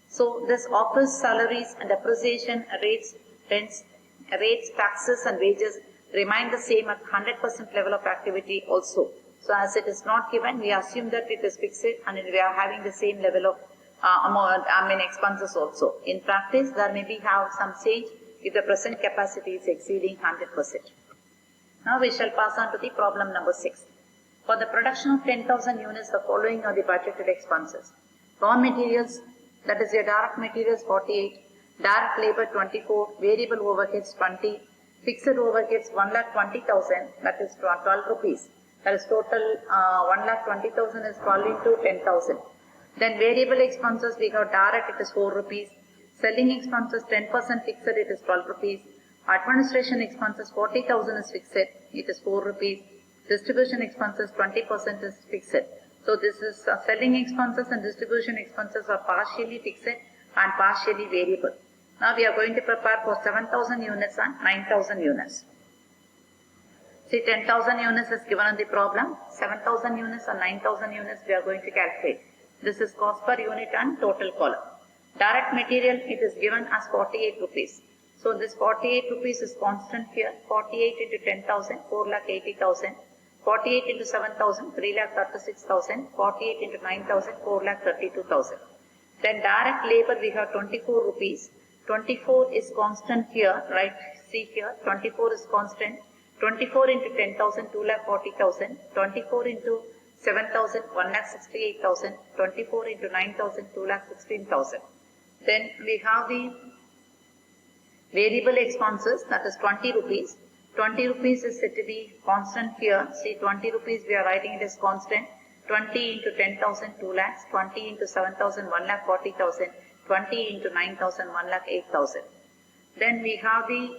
So this office salaries and depreciation rates, rents, taxes and wages remain the same at 100% level of activity also. So as it is not given, we assume that it is fixed and we are having the same level of expenses also. In practice, there may be have some change if the present capacity is exceeding 100%. Now we shall pass on to the problem number 6. For the production of 10,000 units, the following are the budgeted expenses. Raw materials, that is your direct materials 48, direct labor 24, variable overheads 20, fixed overheads 1,20,000, that is 12 rupees. That is total 1,20,000 is 12 into 10,000. Then variable expenses, we have direct, it is 4 rupees. Selling expenses 10% fixed, it is 12 rupees. Administration expenses 40,000 is fixed, it is 4 rupees. Distribution expenses 20% is fixed. So this is selling expenses and distribution expenses are partially fixed and partially variable. Now we are going to prepare for 7,000 units and 9,000 units. See, 10,000 units is given in the problem. 7,000 units and 9,000 units we are going to calculate. This is cost per unit and total column. Direct material, it is given as 48 rupees. So this 48 rupees is constant here. 48 into 10,000, 4,80,000. 48 into 7,000, 3,36,000. 48 into 9,000, 4,32,000. Then direct labor we have 24 rupees. 24 is constant here, right? See here, 24 is constant. 24 into 10,000, 2,40,000. 24 into 7,000, 1,68,000. 24 into 9,000, 2,16,000. Then we have the variable expenses, that is 20 rupees. 20 rupees is said to be constant here. See, 20 rupees we are writing it as constant. 20 into 10,000, 2 lakhs. 20 into 7,000, 1,40,000. 20 into 9,000, 1,08,000. Then we have the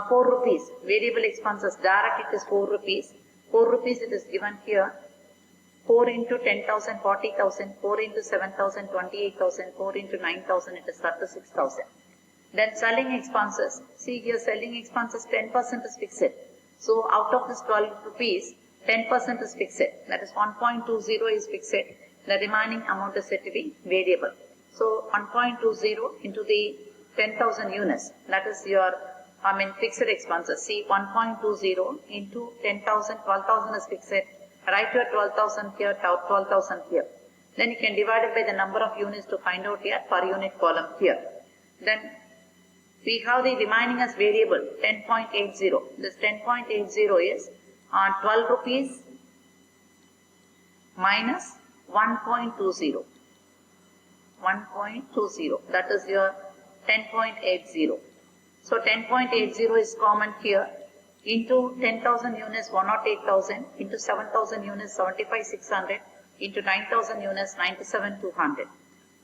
4 rupees variable expenses. Direct it is 4 rupees. 4 rupees it is given here. 4 into 10,000, 40,000. 4 into 7,000, 28,000. 4 into 9,000, it is 36,000. Then selling expenses. See here, selling expenses 10% is fixed. So out of this 12 rupees, 10% is fixed. That is 1.20 is fixed. The remaining amount is said to be variable. So 1.20 into the 10,000 units. That is your fixed expenses. See, 1.20 into 10,000, 12,000 is fixed. Write your 12,000 here, 12,000 here. Then you can divide it by the number of units to find out your per unit column here. Then we have the remaining as variable 10.80. This 10.80 is 12 rupees minus 1.20. 1.20. That is your 10.80. So 10.80 is common here. Into 10,000 units 108,000. Into 7,000 units 75,600. Into 9,000 units 97,200.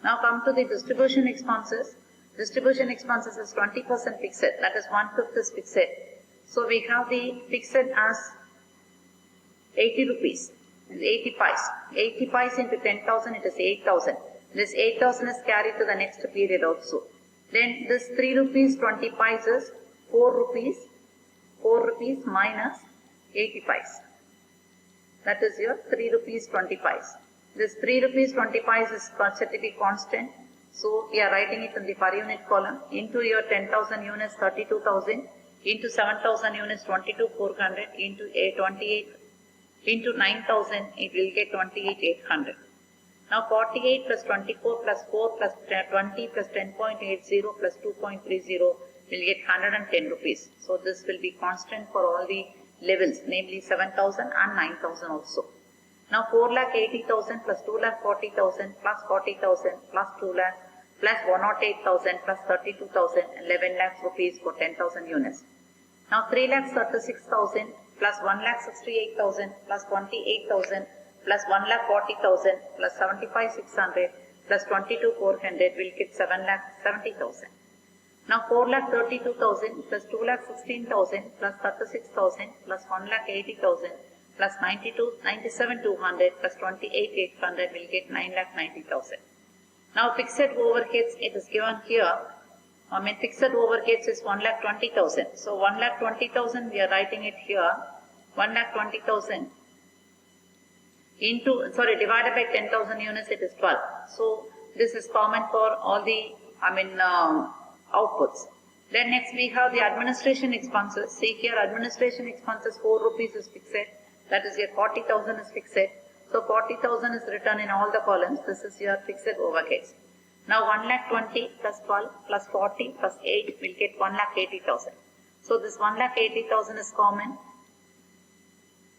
Now come to the distribution expenses. Distribution expenses is 20% fixed. That is 1/5 is fixed. So we have the fixed as 80 rupees. 80 pies. 80 pies into 10,000 it is 8,000. This 8,000 is carried to the next period also. Then this 3 rupees 20 pies is 4 rupees. 4 rupees minus 80 pies. That is your 3 rupees 20 pies. This 3 rupees 20 pies is considered to be constant. So we are writing it in the per unit column. Into your 10,000 units 32,000. Into 7,000 units 22,400. Into 28. Into 9,000 it will get 28,800. Now 48 plus 24 plus 4 plus 20 plus 10.80 plus 2.30 will get 110 rupees. So this will be constant for all the levels, namely 7,000 and 9,000 also. Now 4,80,000 plus 2,40,000 plus 40,000 plus 2 lakhs plus 108,000 plus 32,000, 11 lakhs rupees for 10,000 units. Now 3,36,000 plus 1,68,000 plus 28,000 plus 1,40,000 plus 75,600 plus 22,400 will get 7,70,000. Now 4,32,000 plus 2,16,000 plus 36,000 plus 1,80,000 plus 97,200 plus 28,800 will get 9,90,000. Now fixed overheads it is given here. Fixed overheads is 1,20,000. So 1,20,000 we are writing it here. 1,20,000 into, divided by 10,000 units it is 12. So this is common for all the, outputs. Then next we have the administration expenses. See here, administration expenses 4 rupees is fixed. That is your 40,000 is fixed. So 40,000 is written in all the columns. This is your fixed overheads. Now 1,20,000 plus 12 plus 40 plus 8 will get 1,80,000. So this 1,80,000 is common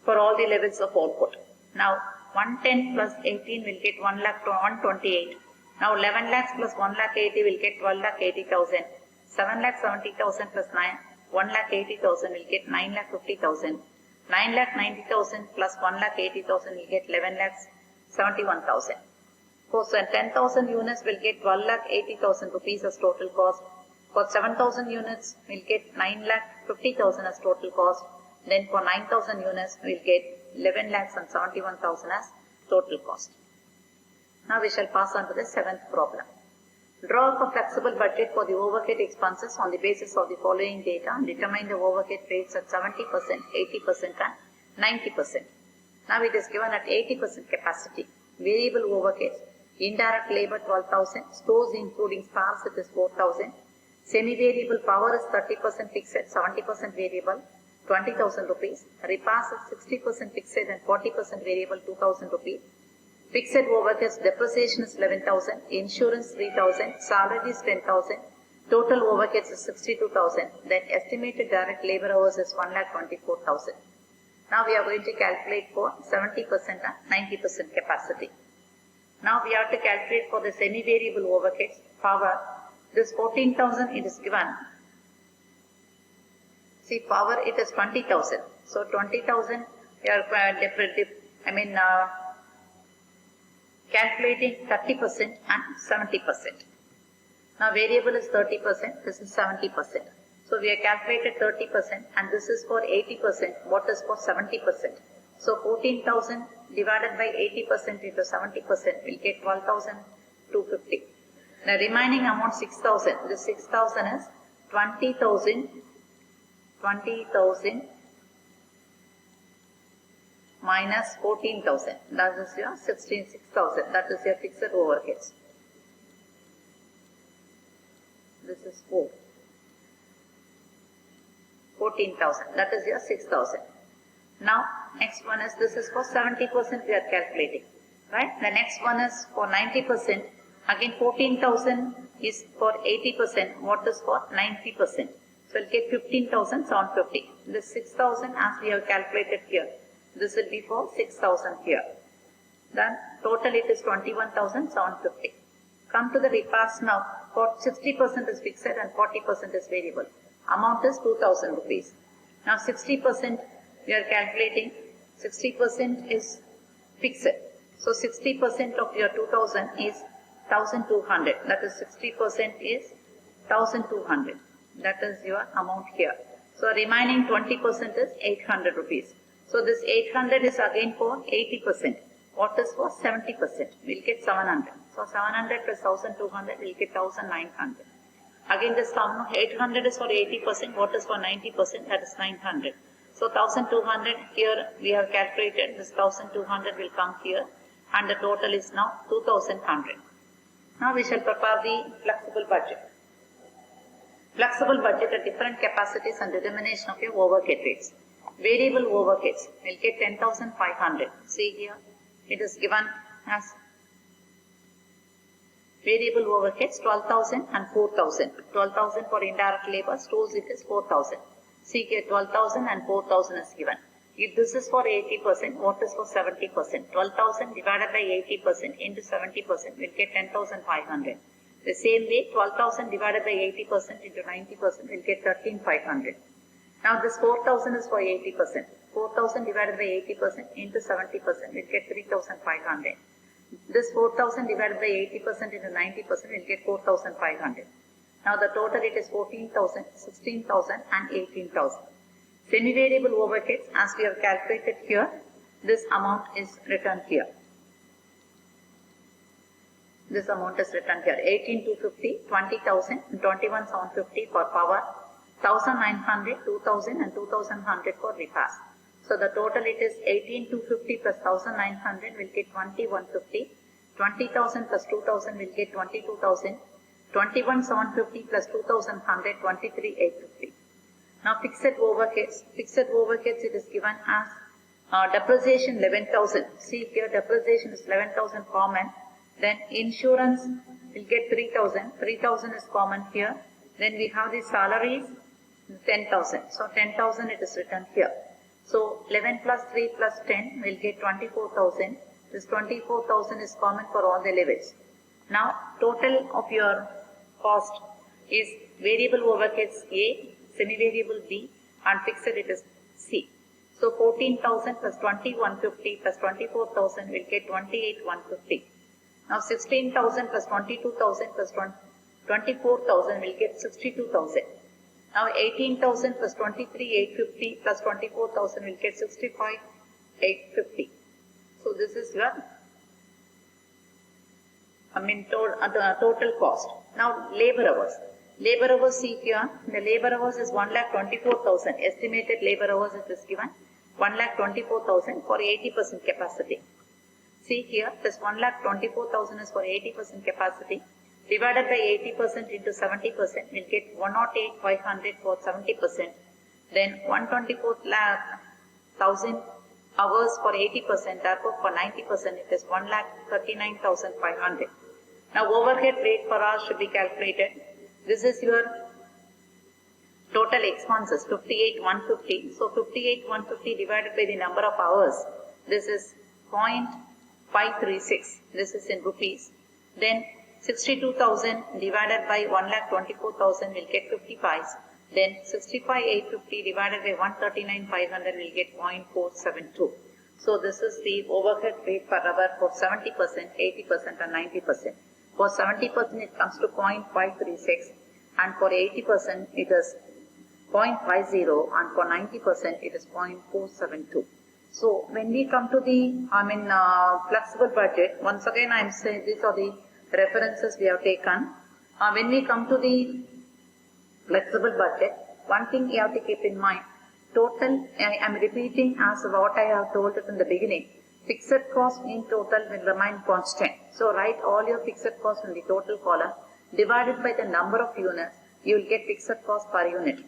for all the levels of output. Now 110 plus 18 will get 128. Now 11 lakhs plus 1,80,000 will get 12,80,000. 7,70,000 plus 1,80,000 will get 9,50,000. 9,90,000 plus 1,80,000 will get 11,71,000. For 10,000 units will get 12,80,000 rupees as total cost. For 7,000 units will get 9,50,000 as total cost. Then for 9,000 units we will get 11,71,000 as total cost. Now we shall pass on to the 7th problem. Draw up a flexible budget for the overhead expenses on the basis of the following data and determine the overhead rates at 70%, 80% and 90%. Now it is given at 80% capacity. Variable overheads, indirect labor 12,000, stores including spares it is 4,000. Semi-variable power is 30% fixed, 70% variable, 20,000 rupees. Repairs is 60% fixed and 40% variable, 2,000 rupees. Fixed overheads depreciation is 11,000, insurance 3,000, salary is 10,000, total overheads is 62,000, then estimated direct labor hours is 1,24,000. Now we are going to calculate for 70% and 90% capacity. Now we have to calculate for the semi-variable overheads, power. This 14,000 it is given. See, power it is 20,000. So 20,000 we are calculating 30% and 70%. Now variable is 30%, this is 70%. So we have calculated 30% and this is for 80%, what is for 70%. So 14,000 divided by 80% into 70% will get 12,250. The remaining amount 6,000, this 6,000 is 20,000 minus 14,000, that is your 6,000, that is your fixed overheads. This is 14,000, that is your 6,000. Now, next one is, this is for 70% we are calculating, right? The next one is for 90%, again 14,000 is for 80%, what is for 90%? So we'll get 15,750. This 6,000 as we have calculated here, this will be for 6,000 here. Then total it is 21,750. Come to the repast now. For 60% is fixed and 40% is variable. Amount is 2,000 rupees. Now 60% we are calculating. 60% is fixed. So 60% of your 2,000 is 1,200. That is 60% is 1,200. That is your amount here. So remaining 20% is 800 rupees. So this 800 is again for 80%. What is for 70%? We'll get 700. So 700 plus 1,200 will get 1,900. Again this 800 is for 80%. What is for 90%? That is 900. So 1,200 here we have calculated. This 1,200 will come here. And the total is now 2,100. Now we shall prepare the flexible budget. Flexible budget at different capacities and determination of your overhead rates. Variable overheads will get 10,500. See here, it is given as variable overheads 12,000 and 4,000. 12,000 for indirect labor, stores it is 4,000. See here, 12,000 and 4,000 is given. If this is for 80%, what is for 70%? 12,000 divided by 80% into 70% will get 10,500. The same way, 12,000 divided by 80% into 90% will get 13,500. Now this 4,000 is for 80%. 4,000 divided by 80% into 70% will get 3,500. This 4,000 divided by 80% into 90% will get 4,500. Now the total it is 14,000, 16,000 and 18,000. Semi-variable overheads as we have calculated here, this amount is written here. This amount is written here. 18,250, 20,000 and 21,750 for power. 1,900, 2,000 and 2,100 for repairs. So the total it is 18,250 plus 1,900 will get 21,50. 20,000 plus 2,000 will get 22,000. 21,750 plus 2,100, 23,850. Now fixed overheads. Fixed overheads it is given as depreciation 11,000. See here depreciation is 11,000 common. Then insurance will get 3,000. 3,000 is common here. Then we have the salaries 10,000. So 10,000 it is written here. So 11 plus 3 plus 10 will get 24,000. This 24,000 is common for all the levels. Now total of your cost is variable overheads A, semi-variable B and fixed it is C. So 14,000 plus 21,50 plus 24,000 will get 28,150. Now 16,000 plus 22,000 plus 24,000 will get 62,000. Now 18,000 plus 23,850 plus 24,000 will get 65,850. So this is your total cost. Now labor hours. Labor hours see here, the labor hours is 1,24,000. Estimated labor hours it is given 1,24,000 for 80% capacity. See here, this 1,24,000 is for 80% capacity. Divided by 80% into 70% will get 108,500 for 70%. Then 124,000 hours for 80%, therefore for 90% it is 1,39,500. Now overhead rate per hour should be calculated. This is your total expenses, 58,150. So 58,150 divided by the number of hours, this is 0.536. This is in rupees. Then 62,000 divided by 1,24,000 will get 55. Then 65,850 divided by 139,500 will get 0.472. So this is the overhead rate per hour for 70%, 80% and 90%. For 70% it comes to 0.536 and for 80% it is 0.50 and for 90% it is 0.472. So when we come to the flexible budget, once again I am saying these are the references we have taken. When we come to the flexible budget, one thing you have to keep in mind, total, I am repeating as what I have told it in the beginning, fixed cost in total will remain constant. So write all your fixed costs in the total column, divided by the number of units, you will get fixed cost per unit.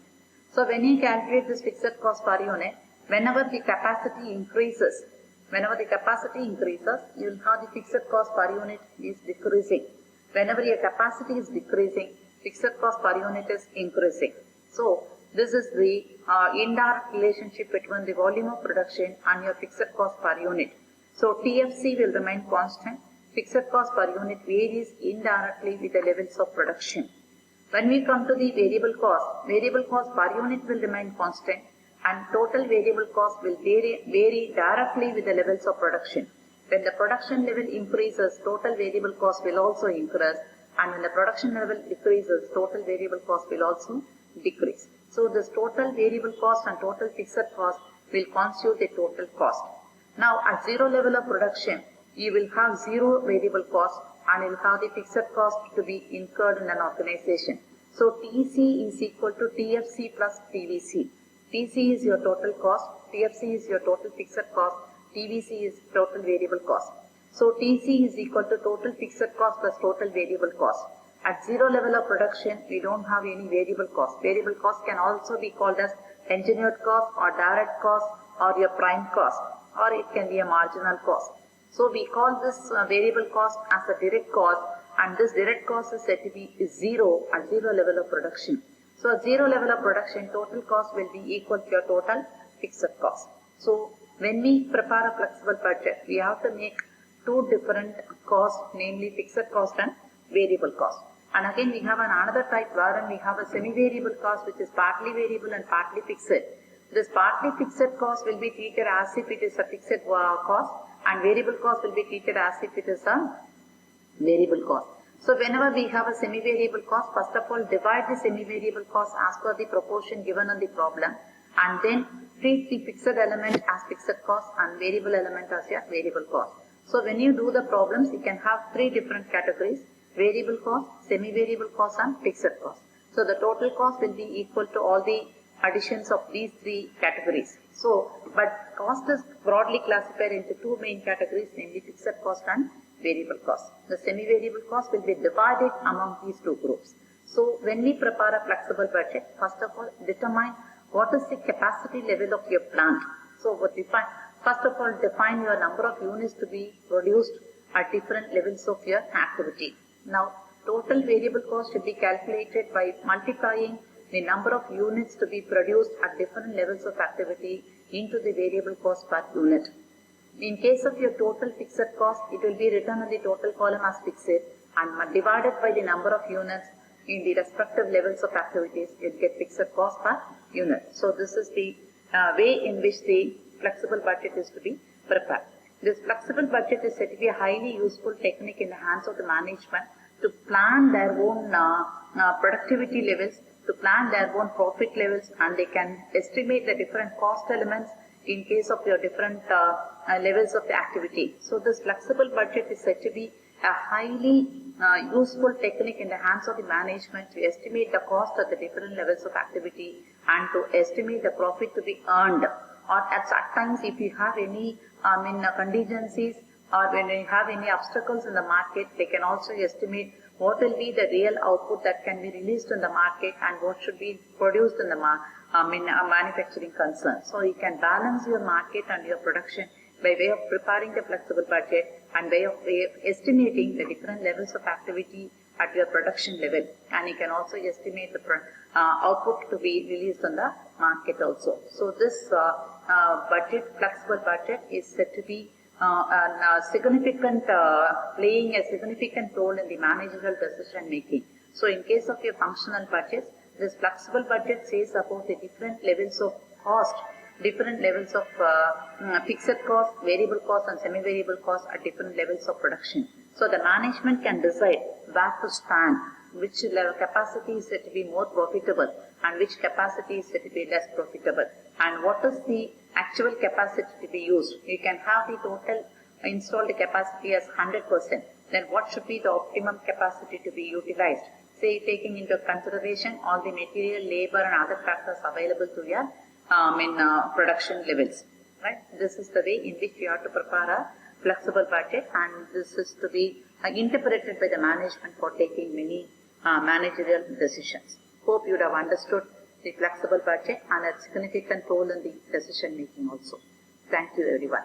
So when you calculate this fixed cost per unit, whenever the capacity increases, you will have the fixed cost per unit is decreasing. Whenever your capacity is decreasing, fixed cost per unit is increasing. So this is the indirect relationship between the volume of production and your fixed cost per unit. So TFC will remain constant. Fixed cost per unit varies indirectly with the levels of production. When we come to the variable cost per unit will remain constant and total variable cost will vary directly with the levels of production. When the production level increases, total variable cost will also increase, and when the production level decreases, total variable cost will also decrease. So this total variable cost and total fixed cost will constitute the total cost. Now at zero level of production, you will have zero variable cost and you will have the fixed cost to be incurred in an organization. So TC is equal to TFC plus TVC. TC is your total cost, TFC is your total fixed cost, TVC is total variable cost. So TC is equal to total fixed cost plus total variable cost. At zero level of production, we don't have any variable cost. Variable cost can also be called as engineered cost or direct cost or your prime cost, or it can be a marginal cost. So we call this variable cost as a direct cost, and this direct cost is said to be zero at zero level of production. So at zero level of production, total cost will be equal to your total fixed cost. So when we prepare a flexible budget, we have to make two different costs, namely fixed cost and variable cost. And again we have another type wherein we have a semi-variable cost which is partly variable and partly fixed. This partly fixed cost will be treated as if it is a fixed cost, and variable cost will be treated as if it is a variable cost. So whenever we have a semi-variable cost, first of all divide the semi-variable cost as per the proportion given on the problem, and then treat the fixed element as fixed cost and variable element as your variable cost. So when you do the problems, you can have three different categories: variable cost, semi-variable cost and fixed cost. So the total cost will be equal to all the additions of these three categories. So, but cost is broadly classified into two main categories, namely fixed cost and variable cost. The semi-variable cost will be divided among these two groups. So when we prepare a flexible budget, first of all determine what is the capacity level of your plant. So first of all define your number of units to be produced at different levels of your activity. Now total variable cost should be calculated by multiplying the number of units to be produced at different levels of activity into the variable cost per unit. In case of your total fixed cost, it will be written on the total column as fixed and divided by the number of units in the respective levels of activities, you will get fixed cost per unit. So this is the way in which the flexible budget is to be prepared. This flexible budget is said to be a highly useful technique in the hands of the management to plan their own productivity levels, to plan their own profit levels, and they can estimate the different cost elements in case of your different levels of the activity. So this flexible budget is said to be a highly useful technique in the hands of the management to estimate the cost at the different levels of activity and to estimate the profit to be earned. Or at times if you have any contingencies or when you have any obstacles in the market, they can also estimate what will be the real output that can be released in the market and what should be produced in the manufacturing concern. So you can balance your market and your production by way of preparing the flexible budget and way of estimating the different levels of activity at your production level, and you can also estimate the output to be released on the market also. So this flexible budget is said to be playing a significant role in the managerial decision making. So in case of your functional budgets, this flexible budget says about the different levels of cost, different levels of fixed cost, variable cost and semi-variable cost at different levels of production. So the management can decide where to stand, which level capacity is said to be more profitable and which capacity is said to be less profitable, and what is the actual capacity to be used. You can have the total installed capacity as 100%. Then what should be the optimum capacity to be utilized? Say taking into consideration all the material, labor and other factors available to your production levels. Right? This is the way in which you have to prepare a flexible budget, and this is to be interpreted by the management for taking many managerial decisions. Hope you would have understood the flexible budget and its significant role in the decision making also. Thank you everyone.